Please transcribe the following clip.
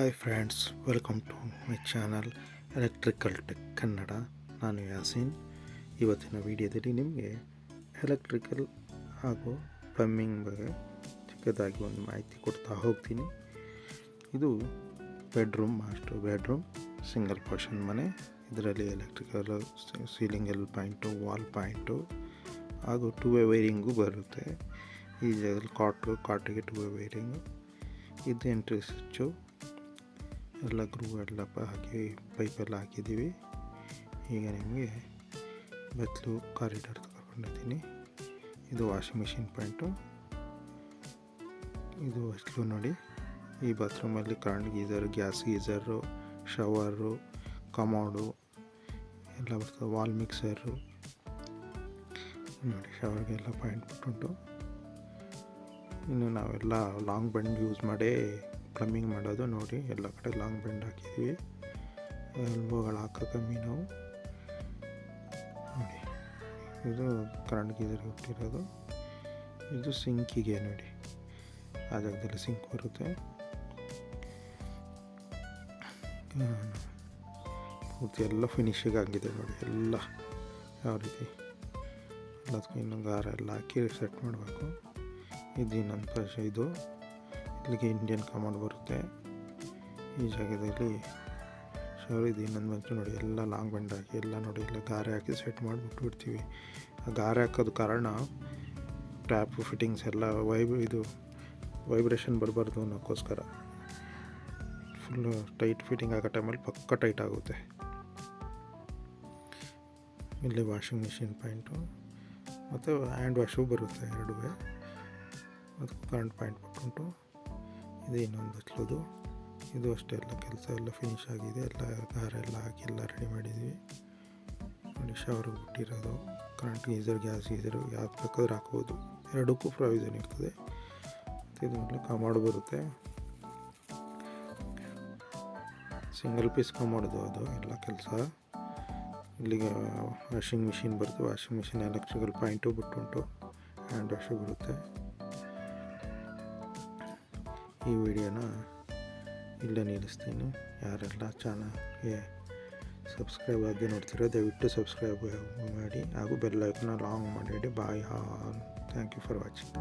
Hi friends, welcome to my channel electrical tech Kannada. ನಾನು ಯಾಸೀನ್. ಇವತ್ತಿನ ವಿಡಿಯೋದಲ್ಲಿ ನಿಮಗೆ ಎಲೆಕ್ಟ್ರಿಕಲ್ ಹಾಗೂ ಪ್ಲಂಬಿಂಗ್ ಬಗ್ಗೆ ಚಿಕ್ಕದಾಗಿ ಒಂದು ಮಾಹಿತಿ ಕೊಡ್ತಾ ಹೋಗ್ತೀನಿ. ಇದು ಮಾಸ್ಟರ್ ಬೆಡ್ರೂಮ್ ಸಿಂಗಲ್ ಪರ್ಸನ್ ಮನೆ. ಇದರಲ್ಲಿ ಎಲೆಕ್ಟ್ರಿಕಲ್ ಸೀಲಿಂಗಲ್ ಪಾಯಿಂಟು, ವಾಲ್ ಪಾಯಿಂಟು ಹಾಗೂ 2 ವೈರಿಂಗು ಬರುತ್ತೆ. ಈ ಜಾಗದಲ್ಲಿ ಕಾಟಿಗೆ 2 ವೈರಿಂಗು. ಇದು ಎಂಟ್ರಿ ಸ್ವಿಚ್ಚು, ಎಲ್ಲ ಗ್ರೂ ಎಲ್ಲ ಹಾಕಿ ಪೈಪೆಲ್ಲ ಹಾಕಿದ್ದೀವಿ. ಈಗ ನಿಮಗೆ ಬೆತ್ತಲು ಕಾರಿಡಾರ್ ತಗೊಂಡಿದ್ದೀನಿ. ಇದು ವಾಷಿಂಗ್ ಮಿಷಿನ್ ಪಾಯಿಂಟು. ಇದು ಬೆತ್ತಲು ನೋಡಿ. ಈ ಬಾತ್ರೂಮಲ್ಲಿ current geyser, gas geyser, ಶವರು, commode ಎಲ್ಲ ಬರ್ತದೆ. ವಾಲ್ ಮಿಕ್ಸರು ನೋಡಿ. ಶವರ್ಗೆಲ್ಲ ಪಾಯಿಂಟ್ ಬಿಟ್ಟುಂಟು. ಇನ್ನು ನಾವೆಲ್ಲ ಲಾಂಗ್ ಬೆಂಡ್ ಯೂಸ್ ಮಾಡಿ ಪ್ಲಂಬಿಂಗ್ ಮಾಡೋದು ನೋಡಿ. ಎಲ್ಲ ಕಡೆ ಲಾಂಗ್ ಬೆಂಡ್ ಹಾಕಿದ್ವಿ. ಎಲ್ಬೋಗಳು ಹಾಕೋ ಕಮ್ಮಿ ನಾವು ನೋಡಿ. ಇದು ಕರೆಂಟ್ ಗೀಝರ್ಗೆ ಹುಟ್ಟಿರೋದು. ಇದು ಸಿಂಕಿಗೆ ನೋಡಿ, ಆ ಜಾಗದಲ್ಲಿ ಸಿಂಕ್ ಬರುತ್ತೆ. ಪೂರ್ತಿ ಎಲ್ಲ ಫಿನಿಶಿಂಗ್ ಆಗಿದೆ ನೋಡಿ. ಎಲ್ಲ ಯಾವ ರೀತಿ ಎಲ್ಲದಕ್ಕೂ ಇನ್ನೂ ಗಾರ ಎಲ್ಲ ಹಾಕಿ ಸೆಟ್ ಮಾಡಬೇಕು. ಇದು ಇನ್ನೊಂದು ಪರ್ಶ. ಇದು ಇಲ್ಲಿಗೆ ಇಂಡಿಯನ್ ಕಮಾಂಡ್ ಬರುತ್ತೆ. ಈ ಜಾಗದಲ್ಲಿ ಶವರ್ ಇದು ಇನ್ನೊಂದು ಬಂತು ನೋಡಿ. ಎಲ್ಲ ಲಾಂಗ್ ಬೆಂಡ್ ಹಾಕಿ ಎಲ್ಲ ನೋಡಿ, ಎಲ್ಲ ಗಾರೆ ಹಾಕಿ ಸೆಟ್ ಮಾಡಿಬಿಟ್ಟು ಬಿಡ್ತೀವಿ. ಆ ಗಾರೆ ಹಾಕೋದು ಕಾರಣ ಟ್ಯಾಪ್ ಫಿಟ್ಟಿಂಗ್ಸ್ ಎಲ್ಲ ವೈಬ್ರೇಷನ್ ಬರಬಾರ್ದು ಅನ್ನೋಕ್ಕೋಸ್ಕರ. ಫುಲ್ಲು ಟೈಟ್ ಫಿಟ್ಟಿಂಗ್ ಆಗೋ ಟೈಮಲ್ಲಿ ಪಕ್ಕ ಟೈಟ್ ಆಗುತ್ತೆ. ಇಲ್ಲಿ ವಾಷಿಂಗ್ ಮಿಷಿನ್ ಪಾಯಿಂಟು ಮತ್ತು ಹ್ಯಾಂಡ್ ವಾಶು ಬರುತ್ತೆ ಎರಡೂ. ಅದಕ್ಕೆ ಕರೆಂಟ್ ಪಾಯಿಂಟ್ ಬಿಟ್ಟುಂಟು. ಇದು ಇನ್ನೊಂದು ಬಚ್ಚಲೋದು. ಇದು ಅಷ್ಟೇ, ಎಲ್ಲ ಕೆಲಸ ಎಲ್ಲ ಫಿನಿಶ್ ಆಗಿದೆ. ಎಲ್ಲ ಗಾರ ಎಲ್ಲ ಹಾಕಿ ಎಲ್ಲ ರೆಡಿ ಮಾಡಿದ್ವಿ ನೋಡಿ. ಶವರ್ಗೆ ಬಿಟ್ಟಿರೋದು. ಕರೆಂಟ್ ಗೀಝರ್, ಗ್ಯಾಸ್ ಗೀಝರು ಯಾವ್ದು ಬೇಕಾದ್ರೂ ಹಾಕ್ಬೋದು. ಎರಡಕ್ಕೂ ಪ್ರಾವಿಷನ್ ಇರ್ತದೆ. ಮತ್ತು ಇದು ಮೇಲೆ ಕಮಾಡು ಬರುತ್ತೆ. ಸಿಂಗಲ್ ಪೀಸ್ ಕಮಾಡ್ದು ಅದು ಎಲ್ಲ ಕೆಲಸ. ಇಲ್ಲಿಗೆ ವಾಷಿಂಗ್ ಮಿಷಿನ್ ಬರುತ್ತೆ. ವಾಷಿಂಗ್ ಮಿಷಿನ್ ಎಲೆಕ್ಟ್ರಿಕಲ್ ಪಾಯಿಂಟು ಬಿಟ್ಟುಂಟು. ಹ್ಯಾಂಡ್ ವಾಶು ಬರುತ್ತೆ. ಈ ವಿಡಿಯೋನ ಇಲ್ಲೇ ನಿಲ್ಲಿಸ್ತೀನಿ. ಯಾರೆಲ್ಲ ಚಾನಲ್ಗೆ ಸಬ್ಸ್ಕ್ರೈಬ್ ಆಗಿ ನೋಡ್ತೀರೋ ದಯವಿಟ್ಟು ಸಬ್ಸ್ಕ್ರೈಬ್ ಮಾಡಿ ಹಾಗೂ ಬೆಲ್ ಐಕನ್ನ ಆನ್ ಮಾಡಿ. Bye all. Thank you for watching.